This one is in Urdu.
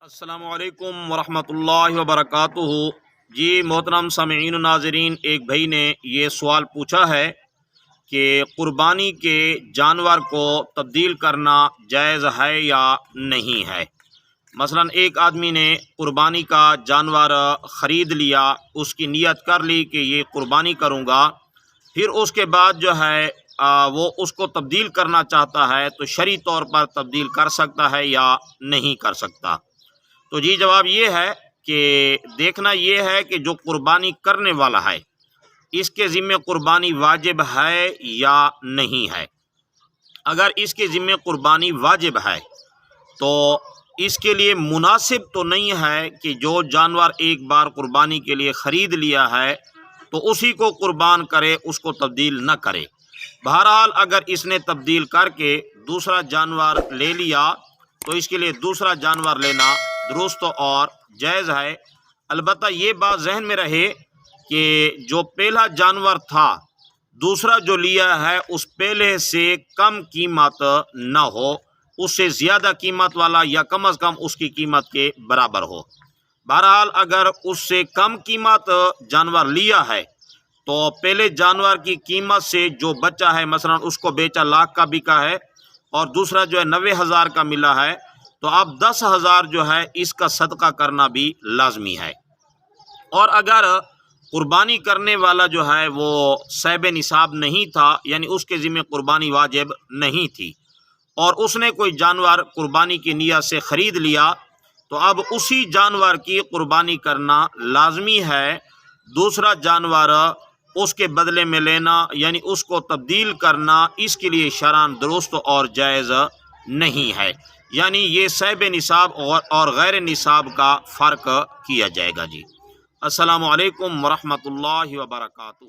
السلام علیکم ورحمۃ اللہ وبرکاتہ۔ جی محترم سامعین و ناظرین، ایک بھائی نے یہ سوال پوچھا ہے کہ قربانی کے جانور کو تبدیل کرنا جائز ہے یا نہیں ہے۔ مثلا ایک آدمی نے قربانی کا جانور خرید لیا، اس کی نیت کر لی کہ یہ قربانی کروں گا، پھر اس کے بعد جو ہے وہ اس کو تبدیل کرنا چاہتا ہے، تو شرعی طور پر تبدیل کر سکتا ہے یا نہیں کر سکتا؟ تو جی جواب یہ ہے کہ دیکھنا یہ ہے کہ جو قربانی کرنے والا ہے اس کے ذمہ قربانی واجب ہے یا نہیں ہے۔ اگر اس کے ذمہ قربانی واجب ہے تو اس کے لیے مناسب تو نہیں ہے کہ جو جانور ایک بار قربانی کے لیے خرید لیا ہے تو اسی کو قربان کرے، اس کو تبدیل نہ کرے۔ بہرحال اگر اس نے تبدیل کر کے دوسرا جانور لے لیا تو اس کے لیے دوسرا جانور لینا درست اور جائز ہے۔ البتہ یہ بات ذہن میں رہے کہ جو پہلا جانور تھا دوسرا جو لیا ہے اس پہلے سے کم قیمت نہ ہو، اس سے زیادہ قیمت والا یا کم از کم اس کی قیمت کے برابر ہو۔ بہرحال اگر اس سے کم قیمت جانور لیا ہے تو پہلے جانور کی قیمت سے جو بچا ہے، مثلا اس کو بیچا لاکھ کا بکا ہے اور دوسرا جو ہے 90,000 کا ملا ہے، تو اب 10,000 جو ہے اس کا صدقہ کرنا بھی لازمی ہے۔ اور اگر قربانی کرنے والا جو ہے وہ صاحب نصاب نہیں تھا، یعنی اس کے ذمہ قربانی واجب نہیں تھی، اور اس نے کوئی جانور قربانی کی نیت سے خرید لیا، تو اب اسی جانور کی قربانی کرنا لازمی ہے۔ دوسرا جانور اس کے بدلے میں لینا یعنی اس کو تبدیل کرنا اس کے لیے شرعاً درست اور جائز نہیں ہے۔ یعنی یہ صاحب نصاب اور غیر نصاب کا فرق کیا جائے گا۔ جی السلام علیکم ورحمۃ اللہ وبرکاتہ۔